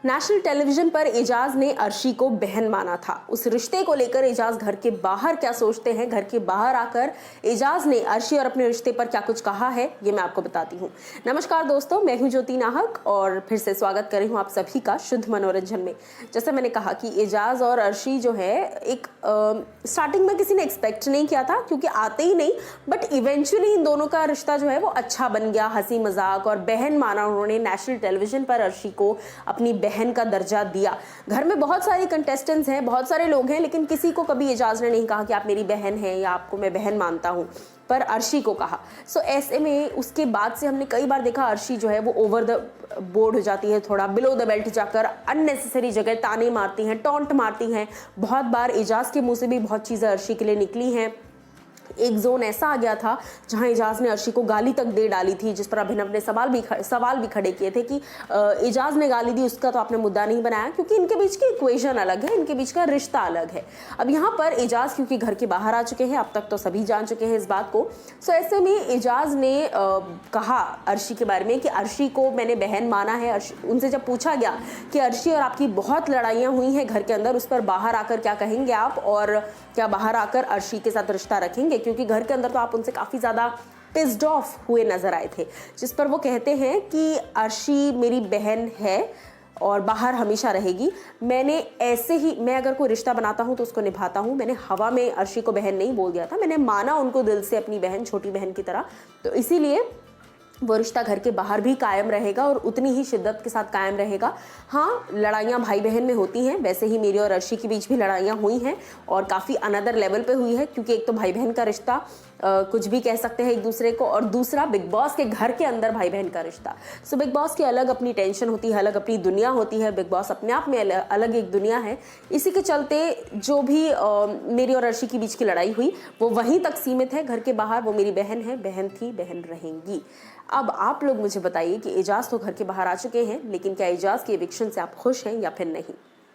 National television पर एजाज ने अर्शी को बहन माना था। उस रिश्ते को लेकर एजाज घर के बाहर क्या सोचते हैं, घर के बाहर आकर एजाज ने अर्शी और अपने रिश्ते पर क्या कुछ कहा है, ये मैं आपको बताती हूँ। नमस्कार दोस्तों, मैं हूँ ज्योति नाहक और फिर से स्वागत कर रही हूँ आप सभी का शुद्ध मनोरंजन में। जैसे मैंने कहा कि एजाज और अर्शी जो है एक स्टार्टिंग में किसी ने एक्सपेक्ट नहीं किया था, क्योंकि आते ही नहीं, बट इवेंचुअली इन दोनों का रिश्ता जो है वो अच्छा बन गया, हंसी मजाक और बहन माना उन्होंने नेशनल टेलीविजन पर अर्शी को अपनी बहन का दर्जा दिया। घर में बहुत सारे कंटेस्टेंट्स हैं, बहुत सारे लोग हैं, लेकिन किसी को कभी एजाज ने नहीं कहा कि आप मेरी बहन हैं या आपको मैं बहन मानता हूं, पर अर्शी को कहा। सो ऐसे में उसके बाद से हमने कई बार देखा अर्शी जो है वो ओवर द बोर्ड हो जाती है, थोड़ा बिलो द बेल्ट जाकर अननेसेसरी जगह ताने मारती हैं, टॉन्ट मारती हैं। बहुत बार एजाज के मुंह से भी बहुत चीज़ें अर्शी के लिए निकली हैं। एक जोन ऐसा आ गया था जहां एजाज ने अर्शी को गाली तक दे डाली थी, जिस पर अभिनव ने सवाल भी खड़े किए थे कि एजाज ने गाली दी, उसका तो आपने मुद्दा नहीं बनाया, क्योंकि इनके बीच की इक्वेशन अलग है, इनके बीच का रिश्ता अलग है। अब यहाँ पर एजाज क्योंकि घर के बाहर आ चुके हैं, अब तक तो सभी जान चुके हैं इस बात को। सो ऐसे में एजाज ने कहा अर्शी के बारे में कि अर्शी को मैंने बहन माना है। उनसे जब पूछा गया कि अर्शी और आपकी बहुत लड़ाइयाँ हुई हैं घर के अंदर, उस पर बाहर आकर क्या कहेंगे आप, और क्या बाहर आकर अर्शी के साथ रिश्ता रखेंगे, क्योंकि घर के अंदर तो आप उनसे काफ़ी ज़्यादा पिस्ड ऑफ हुए नजर आए थे। जिस पर वो कहते हैं कि अर्शी मेरी बहन है और बाहर हमेशा रहेगी। मैं अगर कोई रिश्ता बनाता हूं तो उसको निभाता हूं। मैंने हवा में अर्शी को बहन नहीं बोल दिया था, मैंने माना उनको दिल से अपनी बहन, छोटी बहन की तरह। तो इसीलिए वो रिश्ता घर के बाहर भी कायम रहेगा और उतनी ही शिद्दत के साथ कायम रहेगा। हाँ, लड़ाइयाँ भाई बहन में होती हैं, वैसे ही मेरी और अर्शी के बीच भी लड़ाइयाँ हुई हैं और काफ़ी अनदर लेवल पे हुई है, क्योंकि एक तो भाई बहन का रिश्ता कुछ भी कह सकते हैं एक दूसरे को, और दूसरा बिग बॉस के घर के अंदर भाई बहन का रिश्ता। सो बिग बॉस की अलग अपनी टेंशन होती है, अलग अपनी दुनिया होती है, बिग बॉस अपने आप में अलग एक दुनिया है। इसी के चलते जो भी मेरी और अर्शी के बीच की लड़ाई हुई वो वहीं तक सीमित है। घर के बाहर वो मेरी बहन है, बहन थी, बहन रहेंगी। अब आप लोग मुझे बताइए कि एजाज तो घर के बाहर आ चुके हैं, लेकिन क्या एजाज की एविक्शन से आप खुश हैं या फिर नहीं।